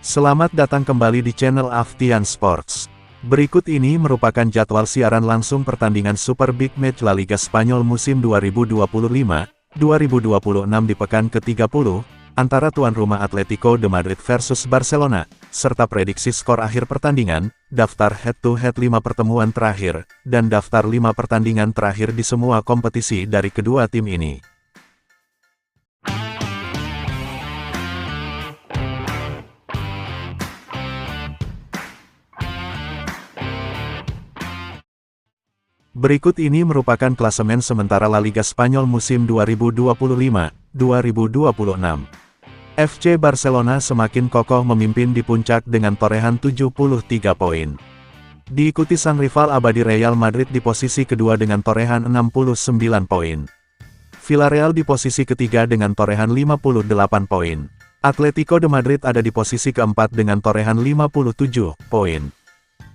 Selamat datang kembali di channel Aftian Sports. Berikut ini merupakan jadwal siaran langsung pertandingan Super Big Match La Liga Spanyol musim 2025-2026 di pekan ke-30, antara tuan rumah Atletico de Madrid versus Barcelona, serta prediksi skor akhir pertandingan, daftar head-to-head 5 pertemuan terakhir, dan daftar 5 pertandingan terakhir di semua kompetisi dari kedua tim ini. Berikut ini merupakan klasemen sementara La Liga Spanyol musim 2025-2026. FC Barcelona semakin kokoh memimpin di puncak dengan torehan 73 poin. Diikuti sang rival abadi Real Madrid di posisi kedua dengan torehan 69 poin. Villarreal di posisi ketiga dengan torehan 58 poin. Atletico de Madrid ada di posisi keempat dengan torehan 57 poin.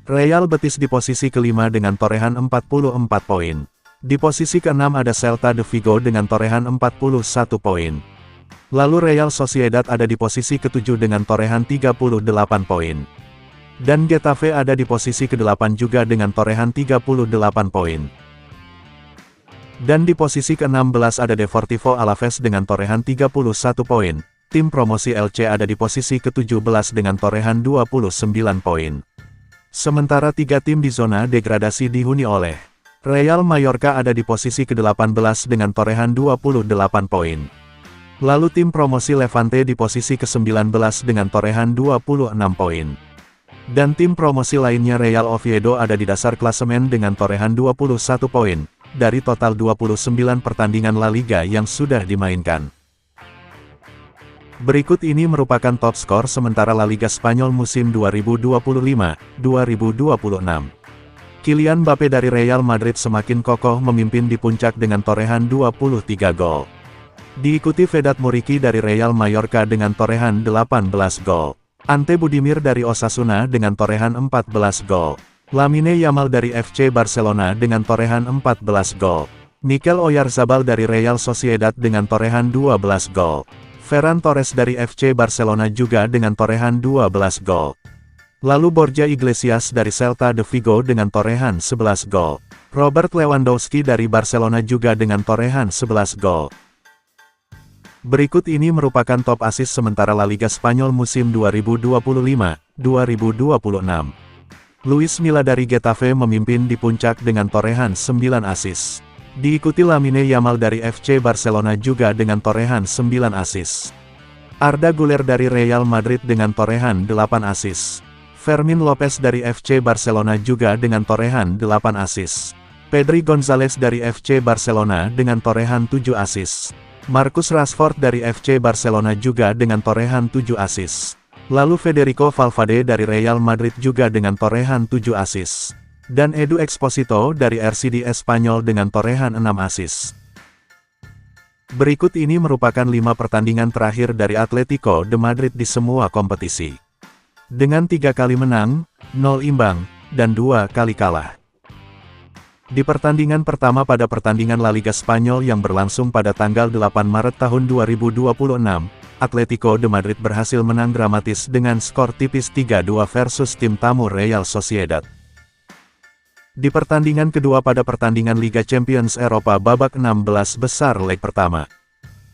Real Betis di posisi kelima dengan torehan 44 poin. Di posisi keenam ada Celta de Vigo dengan torehan 41 poin. Lalu Real Sociedad ada di posisi ketujuh dengan torehan 38 poin. Dan Getafe ada di posisi ke-8 juga dengan torehan 38 poin. Dan di posisi ke-16 ada Deportivo Alaves dengan torehan 31 poin. Tim promosi Elche ada di posisi ke-17 dengan torehan 29 poin. Sementara 3 tim di zona degradasi dihuni oleh Real Mallorca ada di posisi ke-18 dengan torehan 28 poin. Lalu tim promosi Levante di posisi ke-19 dengan torehan 26 poin. Dan tim promosi lainnya Real Oviedo ada di dasar klasemen dengan torehan 21 poin, dari total 29 pertandingan La Liga yang sudah dimainkan. Berikut ini merupakan top skor sementara La Liga Spanyol musim 2025-2026. Kylian Mbappe dari Real Madrid semakin kokoh memimpin di puncak dengan torehan 23 gol. Diikuti Vedat Muriqi dari Real Mallorca dengan torehan 18 gol. Ante Budimir dari Osasuna dengan torehan 14 gol. Lamine Yamal dari FC Barcelona dengan torehan 14 gol. Mikel Oyarzabal dari Real Sociedad dengan torehan 12 gol. Ferran Torres dari FC Barcelona juga dengan torehan 12 gol. Lalu Borja Iglesias dari Celta de Vigo dengan torehan 11 gol. Robert Lewandowski dari Barcelona juga dengan torehan 11 gol. Berikut ini merupakan top assist sementara La Liga Spanyol musim 2025-2026. Luis Milla dari Getafe memimpin di puncak dengan torehan 9 assist. Diikuti Lamine Yamal dari FC Barcelona juga dengan torehan 9 assist. Arda Güler dari Real Madrid dengan torehan 8 assist. Fermin Lopez dari FC Barcelona juga dengan torehan 8 assist. Pedri González dari FC Barcelona dengan torehan 7 assist. Marcus Rashford dari FC Barcelona juga dengan torehan 7 assist. Lalu Federico Valverde dari Real Madrid juga dengan torehan 7 assist. Dan Edu Exposito dari RCD Espanyol dengan torehan 6 assist. Berikut ini merupakan 5 pertandingan terakhir dari Atletico de Madrid di semua kompetisi. Dengan 3 kali menang, 0 imbang, dan 2 kali kalah. Di pertandingan pertama pada pertandingan La Liga Spanyol yang berlangsung pada tanggal 8 Maret tahun 2026, Atletico de Madrid berhasil menang dramatis dengan skor tipis 3-2 versus tim tamu Real Sociedad. Di pertandingan kedua pada pertandingan Liga Champions Eropa babak 16 besar leg pertama,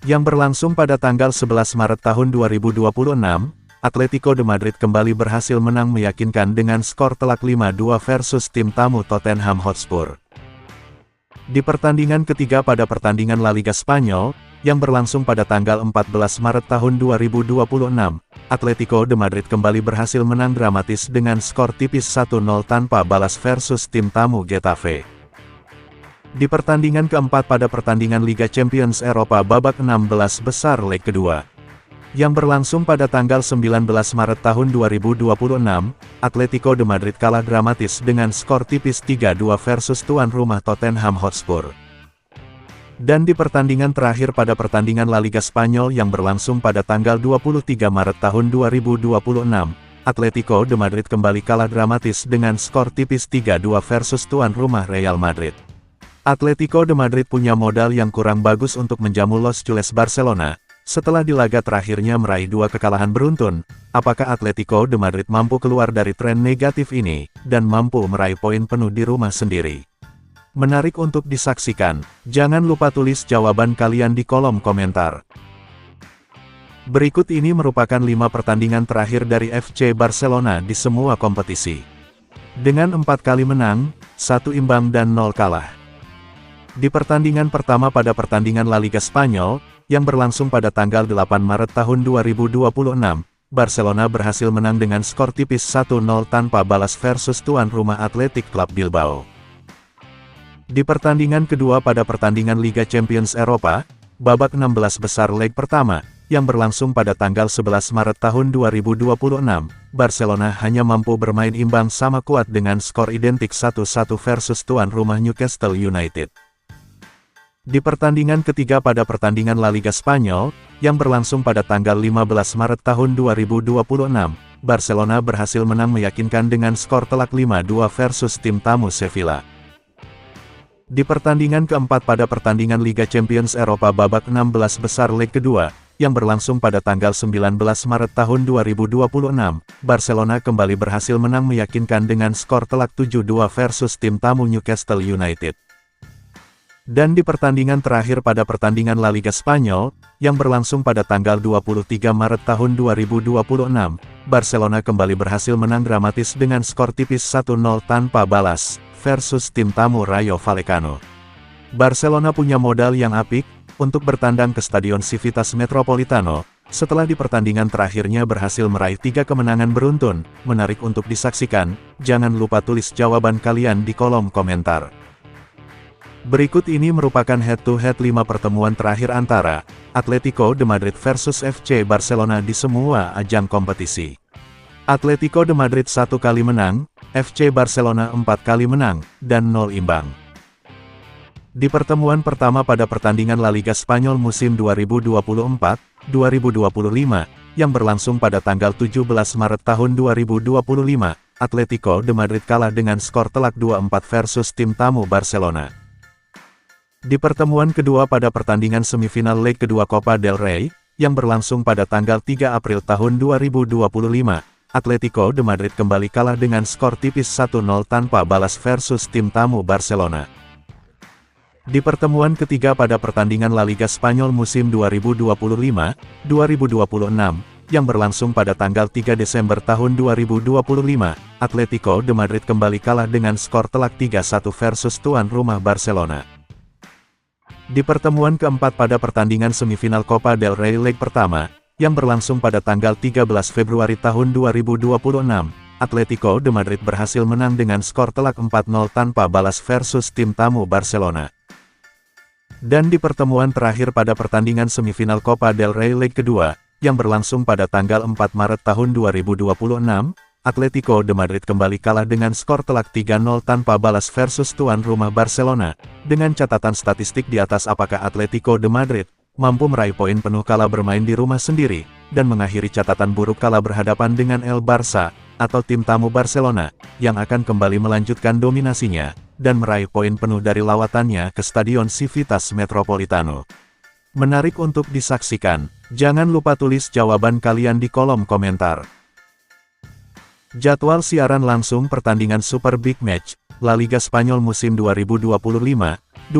yang berlangsung pada tanggal 11 Maret tahun 2026, Atletico de Madrid kembali berhasil menang meyakinkan dengan skor telak 5-2 versus tim tamu Tottenham Hotspur. Di pertandingan ketiga pada pertandingan La Liga Spanyol, yang berlangsung pada tanggal 14 Maret tahun 2026, Atletico de Madrid kembali berhasil menang dramatis dengan skor tipis 1-0 tanpa balas versus tim tamu Getafe. Di pertandingan keempat pada pertandingan Liga Champions Eropa babak 16 besar leg kedua, yang berlangsung pada tanggal 19 Maret tahun 2026, Atletico de Madrid kalah dramatis dengan skor tipis 3-2 versus tuan rumah Tottenham Hotspur. Dan di pertandingan terakhir pada pertandingan La Liga Spanyol yang berlangsung pada tanggal 23 Maret tahun 2026, Atletico de Madrid kembali kalah dramatis dengan skor tipis 3-2 versus tuan rumah Real Madrid. Atletico de Madrid punya modal yang kurang bagus untuk menjamu Los Culés Barcelona, Setelah di laga terakhirnya meraih 2 kekalahan beruntun, apakah Atletico de Madrid mampu keluar dari tren negatif ini, dan mampu meraih poin penuh di rumah sendiri? Menarik untuk disaksikan. Jangan lupa tulis jawaban kalian di kolom komentar. Berikut ini merupakan 5 pertandingan terakhir dari FC Barcelona di semua kompetisi. Dengan 4 kali menang, 1 imbang dan 0 kalah. Di pertandingan pertama pada pertandingan La Liga Spanyol, yang berlangsung pada tanggal 8 Maret tahun 2026, Barcelona berhasil menang dengan skor tipis 1-0 tanpa balas versus tuan rumah Athletic Club Bilbao. Di pertandingan kedua pada pertandingan Liga Champions Eropa, babak 16 besar leg pertama, yang berlangsung pada tanggal 11 Maret tahun 2026, Barcelona hanya mampu bermain imbang sama kuat dengan skor identik 1-1 versus tuan rumah Newcastle United. Di pertandingan ketiga pada pertandingan La Liga Spanyol, yang berlangsung pada tanggal 15 Maret tahun 2026, Barcelona berhasil menang meyakinkan dengan skor telak 5-2 versus tim tamu Sevilla. Di pertandingan keempat pada pertandingan Liga Champions Eropa babak 16 besar leg kedua, yang berlangsung pada tanggal 19 Maret tahun 2026, Barcelona kembali berhasil menang meyakinkan dengan skor telak 7-2 versus tim tamu Newcastle United. Dan di pertandingan terakhir pada pertandingan La Liga Spanyol, yang berlangsung pada tanggal 23 Maret tahun 2026, Barcelona kembali berhasil menang dramatis dengan skor tipis 1-0 tanpa balas versus tim tamu Rayo Vallecano. Barcelona punya modal yang apik untuk bertandang ke Stadion Civitas Metropolitano, setelah di pertandingan terakhirnya berhasil meraih 3 kemenangan beruntun. Menarik untuk disaksikan. Jangan lupa tulis jawaban kalian di kolom komentar. Berikut ini merupakan head-to-head 5 pertemuan terakhir antara Atletico de Madrid versus FC Barcelona di semua ajang kompetisi. Atletico de Madrid 1 kali menang, FC Barcelona 4 kali menang, dan 0 imbang. Di pertemuan pertama pada pertandingan La Liga Spanyol musim 2024-2025, yang berlangsung pada tanggal 17 Maret tahun 2025, Atletico de Madrid kalah dengan skor telak 2-4 versus tim tamu Barcelona. Di pertemuan kedua pada pertandingan semifinal leg kedua Copa del Rey, yang berlangsung pada tanggal 3 April tahun 2025, Atletico de Madrid kembali kalah dengan skor tipis 1-0 tanpa balas versus tim tamu Barcelona. Di pertemuan ketiga pada pertandingan La Liga Spanyol musim 2025-2026, yang berlangsung pada tanggal 3 Desember tahun 2025, Atletico de Madrid kembali kalah dengan skor telak 3-1 versus tuan rumah Barcelona. Di pertemuan keempat pada pertandingan semifinal Copa del Rey leg pertama, yang berlangsung pada tanggal 13 Februari tahun 2026, Atletico de Madrid berhasil menang dengan skor telak 4-0 tanpa balas versus tim tamu Barcelona. Dan di pertemuan terakhir pada pertandingan semifinal Copa del Rey leg kedua, yang berlangsung pada tanggal 4 Maret tahun 2026, Atletico de Madrid kembali kalah dengan skor telak 3-0 tanpa balas versus tuan rumah Barcelona. Dengan catatan statistik di atas, apakah Atletico de Madrid mampu meraih poin penuh kala bermain di rumah sendiri, dan mengakhiri catatan buruk kala berhadapan dengan El Barça, atau tim tamu Barcelona, yang akan kembali melanjutkan dominasinya, dan meraih poin penuh dari lawatannya ke Stadion Civitas Metropolitano? Menarik untuk disaksikan. Jangan lupa tulis jawaban kalian di kolom komentar. Jadwal siaran langsung pertandingan Super Big Match La Liga Spanyol musim 2025-2026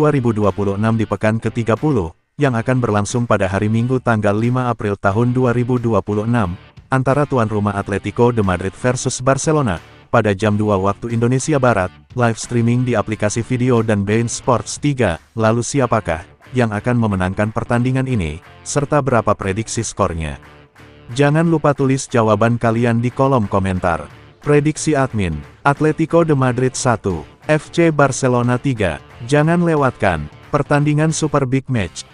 di pekan ke-30, yang akan berlangsung pada hari Minggu tanggal 5 April tahun 2026, antara tuan rumah Atletico de Madrid versus Barcelona, pada jam 2 waktu Indonesia Barat, live streaming di aplikasi video dan beIN Sports 3. Lalu siapakah yang akan memenangkan pertandingan ini, serta berapa prediksi skornya? Jangan lupa tulis jawaban kalian di kolom komentar. Prediksi admin, Atletico de Madrid 1, FC Barcelona 3. Jangan lewatkan pertandingan Super Big Match